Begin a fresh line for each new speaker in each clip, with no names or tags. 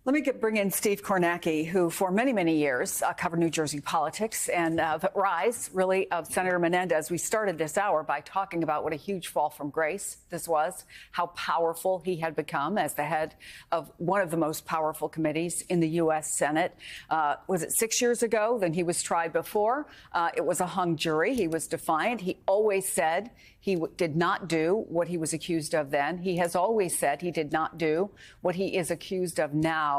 Let me bring in Steve Kornacki, who for many, many years covered New Jersey politics and the rise, really, of Senator Menendez. We started this hour by talking about what a huge fall from grace this was, how powerful he had become as the head of one of the most powerful committees in the U.S. Senate. Was it 6 years ago? Then he was tried before. It was a hung jury. He was defiant. He always said he did not do what he was accused of then. He has always said he did not do what he is accused of now.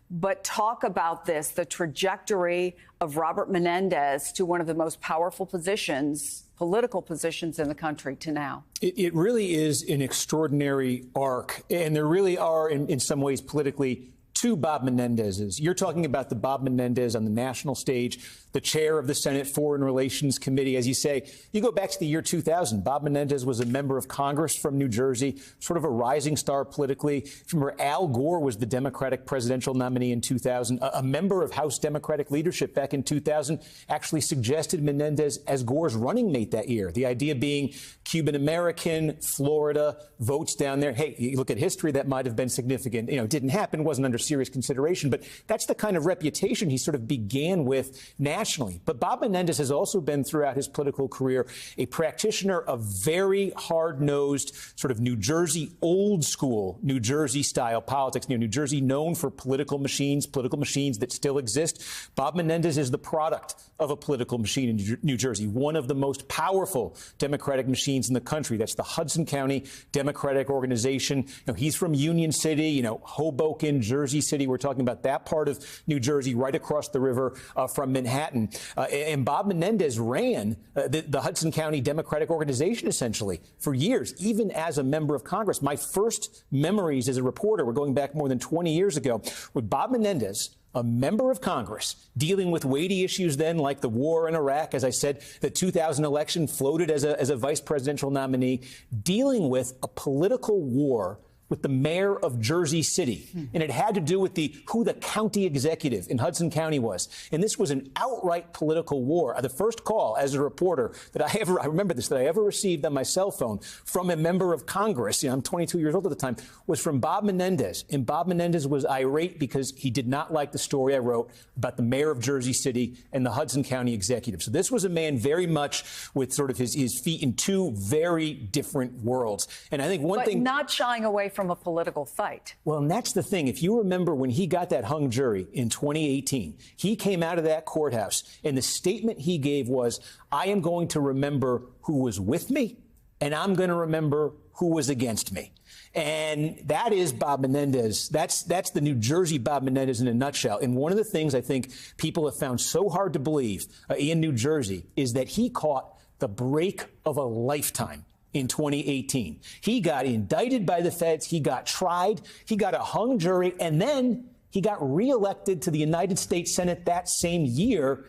But talk about this, the trajectory of Robert Menendez to one of the most powerful positions, political positions in the country to now.
It really is an extraordinary arc. And there really are, in some ways, politically, two Bob Menendezes. You're talking about the Bob Menendez on the national stage, the chair of the Senate Foreign Relations Committee. As you say, you go back to the year 2000. Bob Menendez was a member of Congress from New Jersey, sort of a rising star politically. If you remember, Al Gore was the Democratic presidential nominee in 2000. A member of House Democratic leadership back in 2000 actually suggested Menendez as Gore's running mate that year. The idea being Cuban-American, Florida, votes down there. Hey, you look at history, that might have been significant. You know, it didn't happen, wasn't under serious consideration, but that's the kind of reputation he sort of began with nationally. But Bob Menendez has also been throughout his political career a practitioner of very hard-nosed sort of New Jersey, old school New Jersey style politics. You know, New Jersey known for political machines that still exist. Bob Menendez is the product of a political machine in New Jersey, one of the most powerful Democratic machines in the country. That's the Hudson County Democratic Organization. You know, he's from Union City, you know, Hoboken, Jersey City. We're talking about that part of New Jersey, right across the river from Manhattan. And Bob Menendez ran the Hudson County Democratic Organization, essentially, for years, even as a member of Congress. My first memories as a reporter, we're going back more than 20 years ago, with Bob Menendez, a member of Congress, dealing with weighty issues then, like the war in Iraq, as I said, the 2000 election, floated as a vice presidential nominee, dealing with a political war with the mayor of Jersey City. And it had to do with who the county executive in Hudson County was. And this was an outright political war. The first call as a reporter that I remember this, that I ever received on my cell phone from a member of Congress, you know, I'm 22 years old at the time, was from Bob Menendez. And Bob Menendez was irate because he did not like the story I wrote about the mayor of Jersey City and the Hudson County executive. So this was a man very much with sort of his feet in two very different worlds. And I think one thing...
not shying away from a political fight.
Well, and that's the thing. If you remember when he got that hung jury in 2018, he came out of that courthouse and the statement he gave was, I am going to remember who was with me and I'm going to remember who was against me. And that is Bob Menendez. That's the New Jersey Bob Menendez in a nutshell. And one of the things I think people have found so hard to believe in New Jersey is that he caught the break of a lifetime in 2018. He got indicted by the feds. He got tried. He got a hung jury. And then he got reelected to the United States Senate that same year.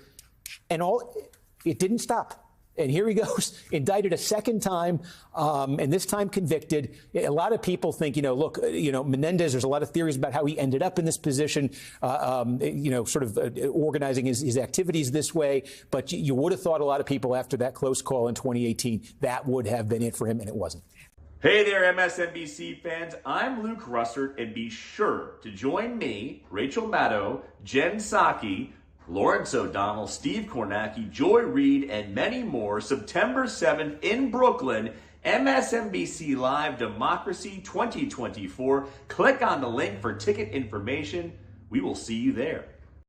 And it didn't stop. And here he goes, indicted a second time, and this time convicted. A lot of people think, you know, look, you know, Menendez, there's a lot of theories about how he ended up in this position, you know, sort of organizing his activities this way. But you would have thought a lot of people after that close call in 2018, that would have been it for him, and it wasn't.
Hey there, MSNBC fans. I'm Luke Russert, and be sure to join me, Rachel Maddow, Jen Psaki, Lawrence O'Donnell, Steve Kornacki, Joy Reid, and many more September 7th in Brooklyn, MSNBC Live Democracy 2024. Click on the link for ticket information. We will see you there.